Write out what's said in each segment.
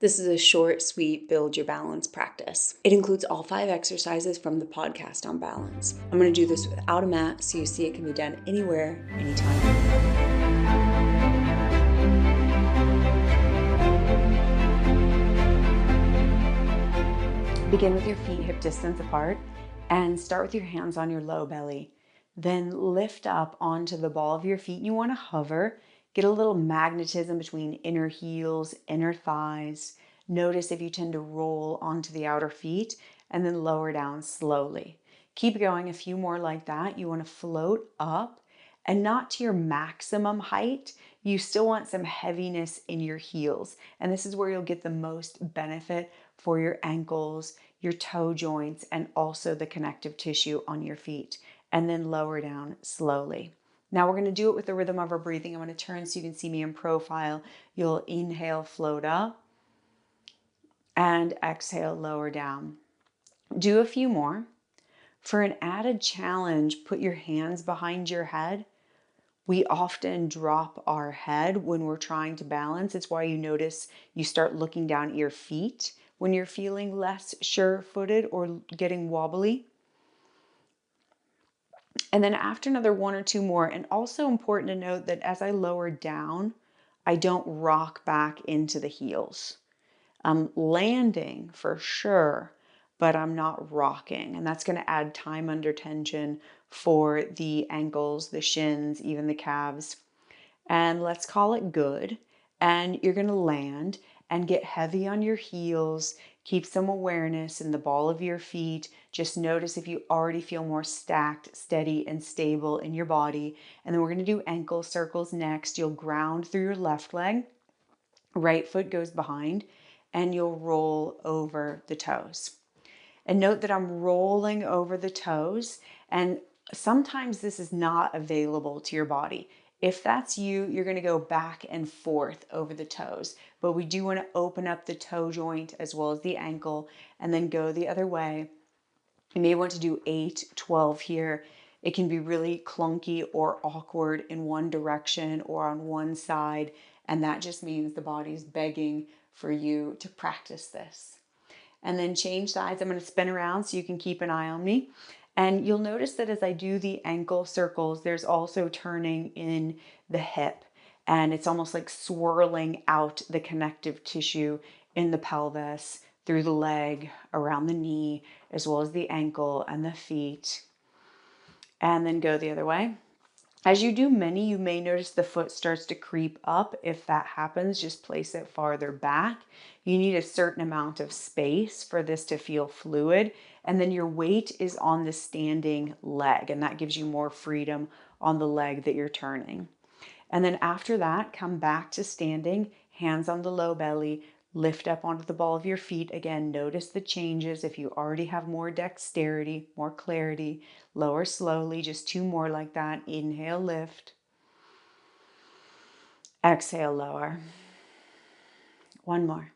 This is a short, sweet build your balance practice. It includes all 5 exercises from the podcast on balance. I'm going to do this without a mat so you see it can be done anywhere, anytime. Begin with your feet hip distance apart and start with your hands on your low belly. Then lift up onto the ball of your feet. You want to hover. Get a little magnetism between inner heels, inner thighs. Notice if you tend to roll onto the outer feet and then lower down slowly. Keep going a few more like that. You want to float up and not to your maximum height. You still want some heaviness in your heels. And this is where you'll get the most benefit for your ankles, your toe joints, and also the connective tissue on your feet. And then lower down slowly. Now we're going to do it with the rhythm of our breathing. I'm going to turn so you can see me in profile. You'll inhale, float up, and exhale, lower down. Do a few more. For an added challenge, put your hands behind your head. We often drop our head when we're trying to balance. It's why you notice you start looking down at your feet when you're feeling less sure-footed or getting wobbly. And then after another 1 or 2 more, and also important to note that as I lower down, I don't rock back into the heels. I'm landing for sure, but I'm not rocking. And that's going to add time under tension for the ankles, the shins, even the calves. And let's call it good. And you're going to land and get heavy on your heels. Keep some awareness in the ball of your feet. Just notice if you already feel more stacked, steady, and stable in your body. And then we're going to do ankle circles next. You'll ground through your left leg. Right foot goes behind, and you'll roll over the toes. And note that I'm rolling over the toes, and sometimes this is not available to your body. If that's you, you're going to go back and forth over the toes. But we do want to open up the toe joint as well as the ankle and then go the other way. You may want to do 8, 12 here. It can be really clunky or awkward in one direction or on one side. And that just means the body's begging for you to practice this. And then change sides. I'm going to spin around so you can keep an eye on me. And you'll notice that as I do the ankle circles, there's also turning in the hip. And it's almost like swirling out the connective tissue in the pelvis, through the leg, around the knee, as well as the ankle and the feet. And then go the other way. As you do many, you may notice the foot starts to creep up. If that happens, just place it farther back. You need a certain amount of space for this to feel fluid. And then your weight is on the standing leg, and that gives you more freedom on the leg that you're turning. And then after that, come back to standing, hands on the low belly, lift up onto the ball of your feet. Again, notice the changes. If you already have more dexterity, more clarity, lower slowly, just 2 more like that. Inhale, lift. Exhale, lower. 1 more.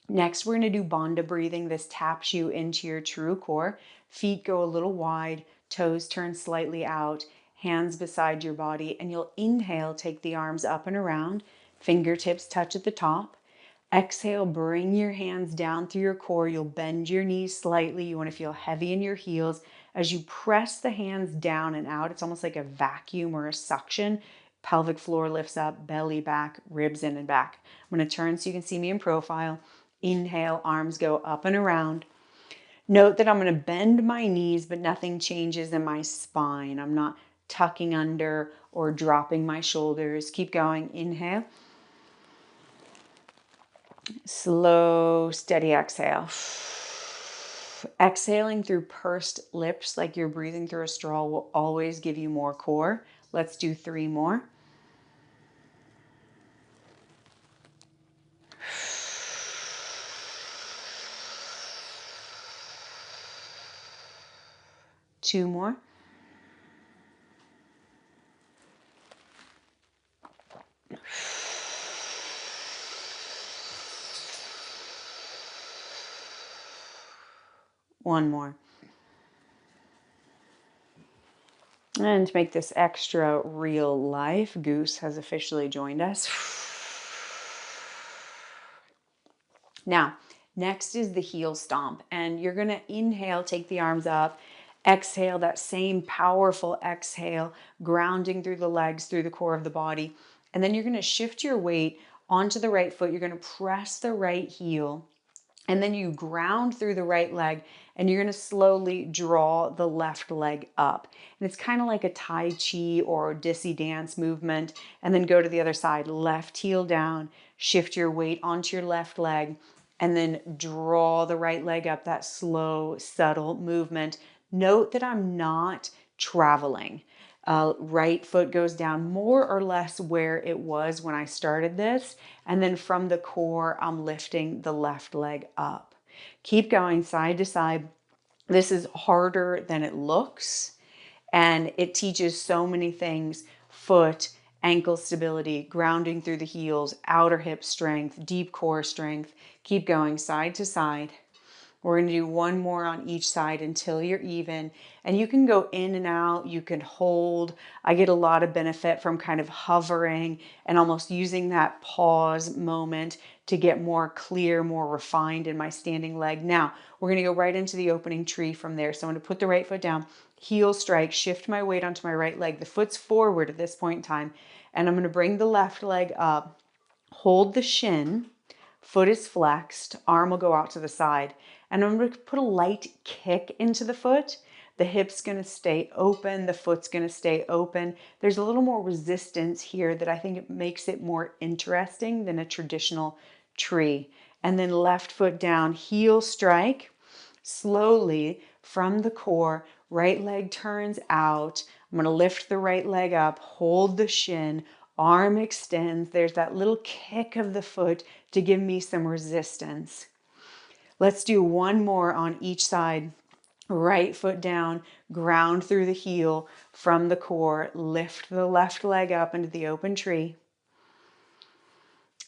Next, we're going to do Bandha breathing. This taps you into your true core. Feet go a little wide, toes turn slightly out, hands beside your body, and you'll inhale, take the arms up and around, fingertips touch at the top. Exhale, bring your hands down through your core. You'll bend your knees slightly. You want to feel heavy in your heels. As you press the hands down and out, it's almost like a vacuum or a suction. Pelvic floor lifts up, belly back, ribs in and back. I'm going to turn so you can see me in profile. Inhale, arms go up and around. Note that I'm going to bend my knees, but nothing changes in my spine. I'm not tucking under or dropping my shoulders. Keep going. Inhale. Slow, steady exhale. Exhaling through pursed lips like you're breathing through a straw will always give you more core. Let's do 3 more. Two more. One more. And to make this extra real life, Goose has officially joined us. Now, next is the heel stomp, and you're going to inhale, take the arms up, exhale, that same powerful exhale, grounding through the legs, through the core of the body. And then you're going to shift your weight onto the right foot. You're going to press the right heel, and then you ground through the right leg, and you're going to slowly draw the left leg up. And it's kind of like a Tai Chi or Dissy dance movement. And then go to the other side, left heel down, shift your weight onto your left leg, and then draw the right leg up, that slow, subtle movement. Note that I'm not traveling. Right foot goes down more or less where it was when I started this. And then from the core, I'm lifting the left leg up. Keep going side to side. This is harder than it looks. And it teaches so many things: foot, ankle stability, grounding through the heels, outer hip strength, deep core strength. Keep going side to side. We're going to do one more on each side until you're even. And you can go in and out. You can hold. I get a lot of benefit from kind of hovering and almost using that pause moment to get more clear, more refined in my standing leg. Now, we're going to go right into the opening tree from there. So I'm going to put the right foot down, heel strike, shift my weight onto my right leg. The foot's forward at this point in time. And I'm going to bring the left leg up, hold the shin, foot is flexed, arm will go out to the side. And I'm going to put a light kick into the foot. The hip's going to stay open. The foot's going to stay open. There's a little more resistance here that I think it makes it more interesting than a traditional tree. And then left foot down, heel strike. Slowly from the core, right leg turns out. I'm going to lift the right leg up, hold the shin, arm extends. There's that little kick of the foot to give me some resistance. Let's do one more on each side. Right foot down, ground through the heel from the core, lift the left leg up into the open tree.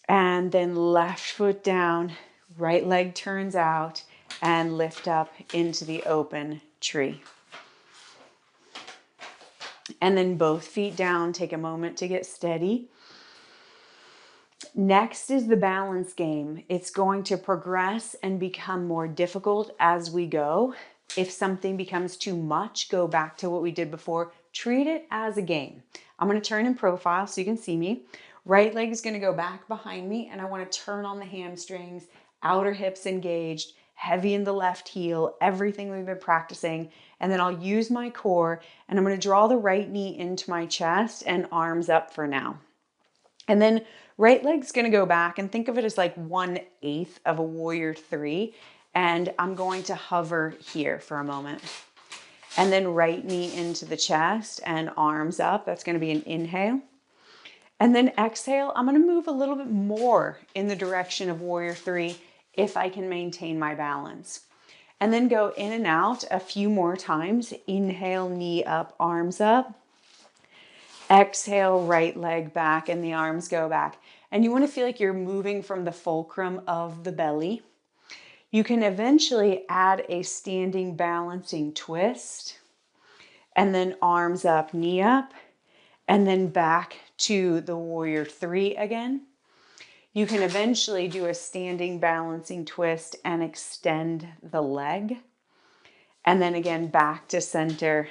And then left foot down, right leg turns out, and lift up into the open tree. And then both feet down, take a moment to get steady. Next is the balance game. It's going to progress and become more difficult as we go. If something becomes too much, go back to what we did before. Treat it as a game. I'm going to turn in profile so you can see me. Right leg is going to go back behind me, and I want to turn on the hamstrings, outer hips engaged, heavy in the left heel, everything we've been practicing. And then I'll use my core, and I'm going to draw the right knee into my chest and arms up for now. And then right leg's going to go back, and think of it as like 1/8 of a warrior three. And I'm going to hover here for a moment. And then right knee into the chest and arms up. That's going to be an inhale. And then exhale, I'm going to move a little bit more in the direction of warrior three if I can maintain my balance. And then go in and out a few more times. Inhale, knee up, arms up. Exhale, right leg back, and the arms go back. And you want to feel like you're moving from the fulcrum of the belly. You can eventually add a standing balancing twist, and then arms up, knee up, and then back to the warrior three again. You can eventually do a standing balancing twist and extend the leg. And then again, back to center,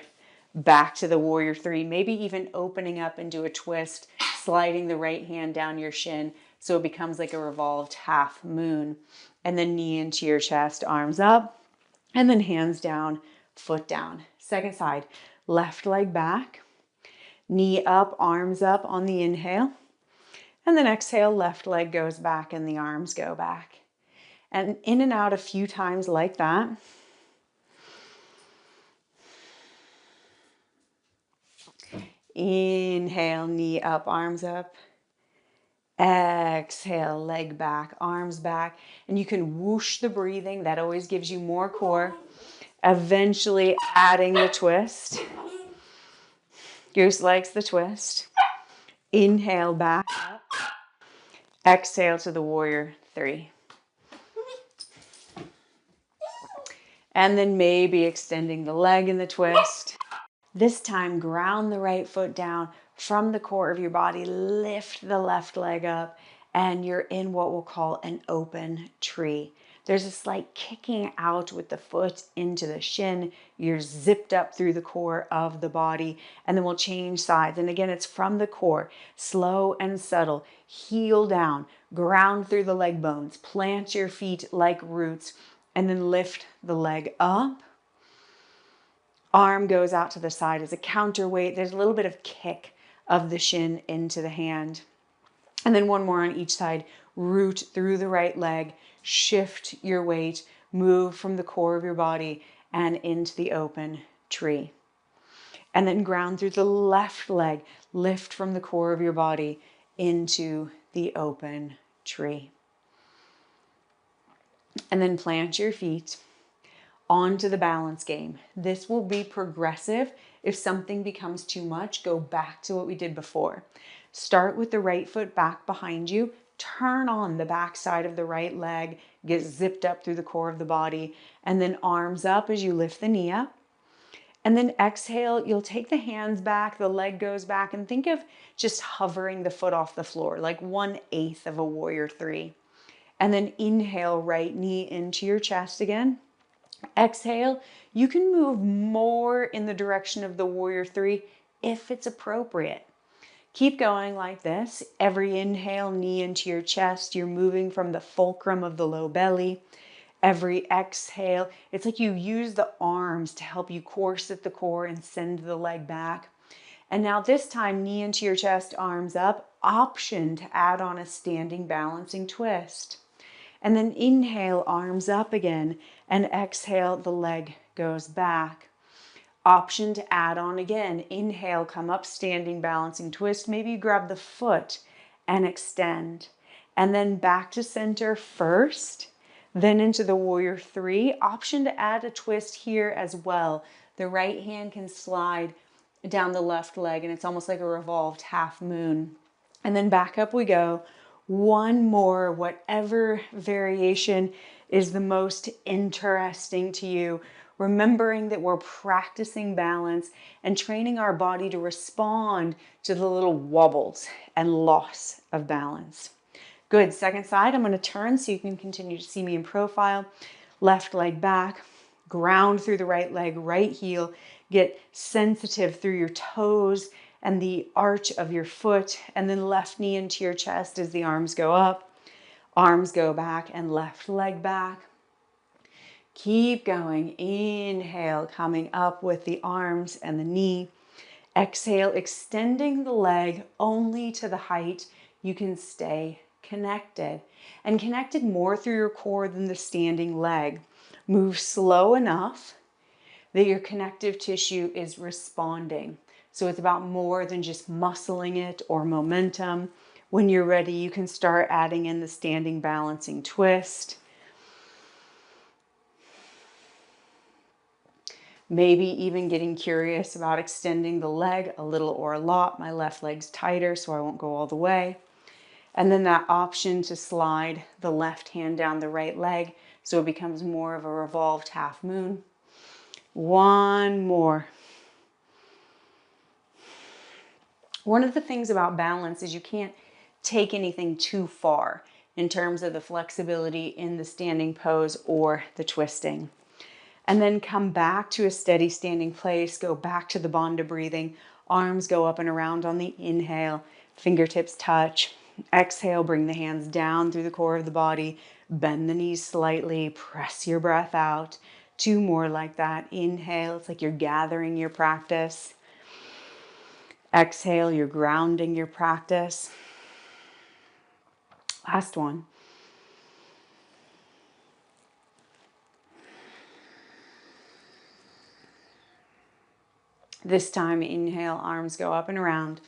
back to the warrior three, maybe even opening up into a twist, sliding the right hand down your shin so it becomes like a revolved half moon. And then knee into your chest, arms up, and then hands down, foot down. Second side, left leg back, knee up, arms up on the inhale. And then exhale, left leg goes back and the arms go back. And in and out a few times like that. Inhale, knee up, arms up. Exhale, leg back, arms back. And you can whoosh the breathing. That always gives you more core. Eventually adding the twist. Goose likes the twist. Inhale back up. Exhale to the warrior three. And then maybe extending the leg in the twist. This time, ground the right foot down from the core of your body, lift the left leg up, and you're in what we'll call an open tree. There's a slight kicking out with the foot into the shin. You're zipped up through the core of the body, and then we'll change sides. And again, it's from the core, slow and subtle. Heel down, ground through the leg bones, plant your feet like roots, and then lift the leg up. Arm goes out to the side as a counterweight. There's a little bit of kick of the shin into the hand. And then one more on each side. Root through the right leg. Shift your weight. Move from the core of your body and into the open tree. And then ground through the left leg. Lift from the core of your body into the open tree. And then plant your feet onto the balance game. This will be progressive. If something becomes too much, go back to what we did before. Start with the right foot back behind you. Turn on the back side of the right leg. Get zipped up through the core of the body. And then arms up as you lift the knee up. And then exhale, you'll take the hands back, the leg goes back, and think of just hovering the foot off the floor, like 1/8 of a warrior three. And then inhale, right knee into your chest again. Exhale, you can move more in the direction of the warrior three if it's appropriate. Keep going like this. Every inhale, knee into your chest. You're moving from the fulcrum of the low belly. Every exhale, it's like you use the arms to help you corset the core and send the leg back. And now this time, knee into your chest, arms up. Option to add on a standing balancing twist. And then inhale, arms up again, and exhale, the leg goes back. Option to add on again. Inhale, come up, standing balancing twist. Maybe you grab the foot and extend. And then back to center first, then into the warrior three. Option to add a twist here as well. The right hand can slide down the left leg, and it's almost like a revolved half moon. And then back up we go. One more, whatever variation is the most interesting to you, remembering that we're practicing balance and training our body to respond to the little wobbles and loss of balance. Good, second side, I'm going to turn so you can continue to see me in profile. Left leg back, ground through the right leg, right heel, get sensitive through your toes and the arch of your foot, and then left knee into your chest as the arms go up, arms go back, and left leg back. Keep going. Inhale, coming up with the arms and the knee. Exhale, extending the leg only to the height you can stay connected, and connected more through your core than the standing leg. Move slow enough that your connective tissue is responding. So it's about more than just muscling it or momentum. When you're ready, you can start adding in the standing balancing twist. Maybe even getting curious about extending the leg a little or a lot. My left leg's tighter, so I won't go all the way. And then that option to slide the left hand down the right leg so it becomes more of a revolved half moon. One more. One of the things about balance is you can't take anything too far in terms of the flexibility in the standing pose or the twisting. And then come back to a steady standing place, go back to the bandha breathing, arms go up and around on the inhale, fingertips touch. Exhale, bring the hands down through the core of the body, bend the knees slightly, press your breath out. Two more like that. Inhale, it's like you're gathering your practice. Exhale, you're grounding your practice. Last one. This time, inhale, arms go up and around.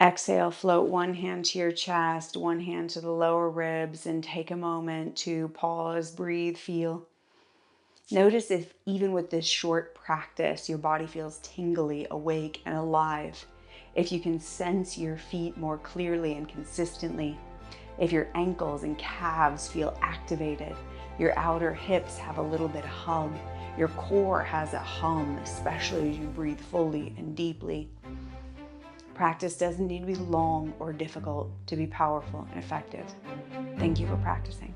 Exhale, float one hand to your chest, one hand to the lower ribs, and take a moment to pause, breathe, feel. Notice if even with this short practice, your body feels tingly, awake, and alive. If you can sense your feet more clearly and consistently. If your ankles and calves feel activated, your outer hips have a little bit of hug, Your core has a hum, especially as you breathe fully and deeply. Practice doesn't need to be long or difficult to be powerful and effective. Thank you for practicing.